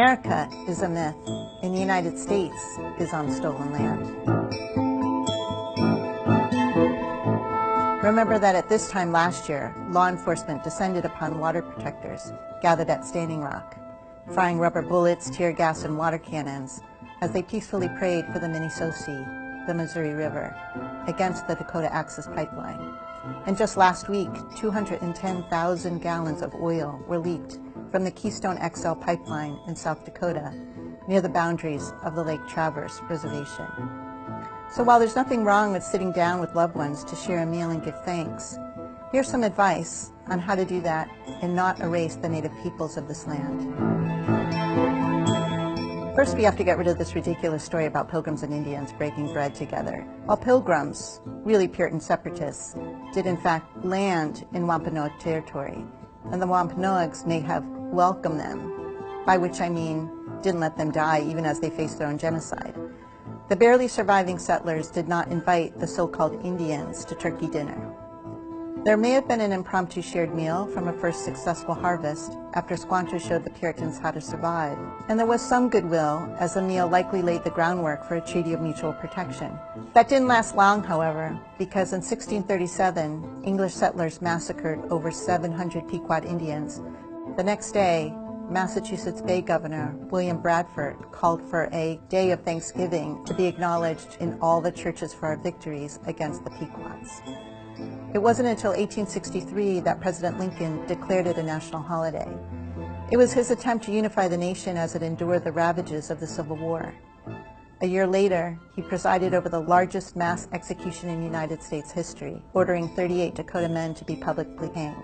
America is a myth, and the United States is on stolen land. Remember that at this time last year, law enforcement descended upon water protectors gathered at Standing Rock, firing rubber bullets, tear gas, and water cannons as they peacefully prayed for the Minnesosi, the Missouri River, against the Dakota Access Pipeline. And just last week, 210,000 gallons of oil were leaked from the Keystone XL pipeline in South Dakota, near the boundaries of the Lake Traverse Reservation. So while there's nothing wrong with sitting down with loved ones to share a meal and give thanks, here's some advice on how to do that and not erase the native peoples of this land. First, we have to get rid of this ridiculous story about pilgrims and Indians breaking bread together. While pilgrims, really Puritan separatists, did in fact land in Wampanoag territory, and the Wampanoags may have welcomed them, by which I mean didn't let them die even as they faced their own genocide. The barely surviving settlers did not invite the so-called Indians to turkey dinner. There may have been an impromptu shared meal from a first successful harvest after Squanto showed the Puritans how to survive. And there was some goodwill, as the meal likely laid the groundwork for a treaty of mutual protection. That didn't last long, however, because in 1637, English settlers massacred over 700 Pequot Indians. The next day, Massachusetts Bay Governor William Bradford called for a day of Thanksgiving to be acknowledged in all the churches for our victories against the Pequots. It wasn't until 1863 that President Lincoln declared it a national holiday. It was his attempt to unify the nation as it endured the ravages of the Civil War. A year later, he presided over the largest mass execution in United States history, ordering 38 Dakota men to be publicly hanged.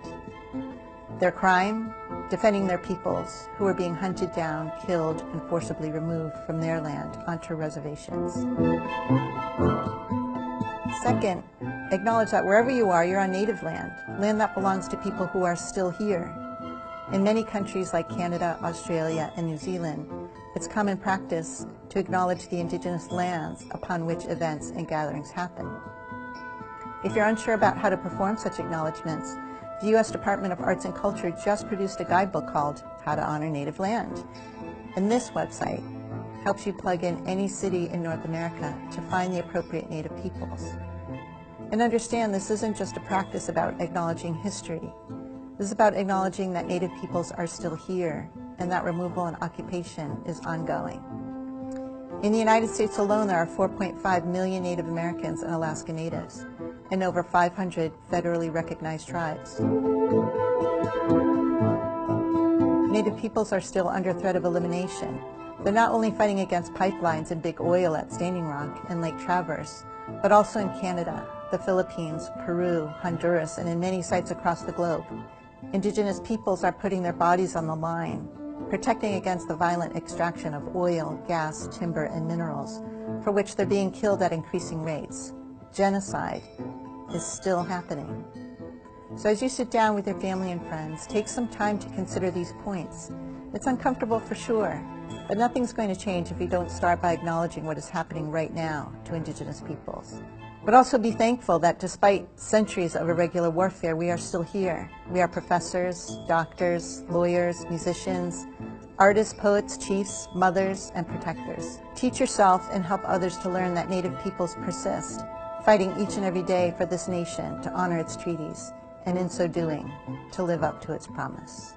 Their crime? Defending their peoples, who were being hunted down, killed, and forcibly removed from their land onto reservations. Second, acknowledge that wherever you are, you're on native land, land that belongs to people who are still here. In many countries like Canada, Australia, and New Zealand, it's common practice to acknowledge the indigenous lands upon which events and gatherings happen. If you're unsure about how to perform such acknowledgments, the U.S. Department of Arts and Culture just produced a guidebook called How to Honor Native Land. And this website helps you plug in any city in North America to find the appropriate Native peoples. And understand, this isn't just a practice about acknowledging history. This is about acknowledging that Native peoples are still here and that removal and occupation is ongoing. In the United States alone, there are 4.5 million Native Americans and Alaska Natives, and over 500 federally recognized tribes. Native peoples are still under threat of elimination. They're not only fighting against pipelines and big oil at Standing Rock and Lake Traverse, but also in Canada, the Philippines, Peru, Honduras, and in many sites across the globe. Indigenous peoples are putting their bodies on the line, protecting against the violent extraction of oil, gas, timber, and minerals, for which they're being killed at increasing rates. Genocide is still happening. So as you sit down with your family and friends, take some time to consider these points. It's uncomfortable for sure, but nothing's going to change if we don't start by acknowledging what is happening right now to Indigenous peoples. But also be thankful that despite centuries of irregular warfare, we are still here. We are professors, doctors, lawyers, musicians, artists, poets, chiefs, mothers, and protectors. Teach yourself and help others to learn that Native peoples persist, fighting each and every day for this nation to honor its treaties, and in so doing, to live up to its promise.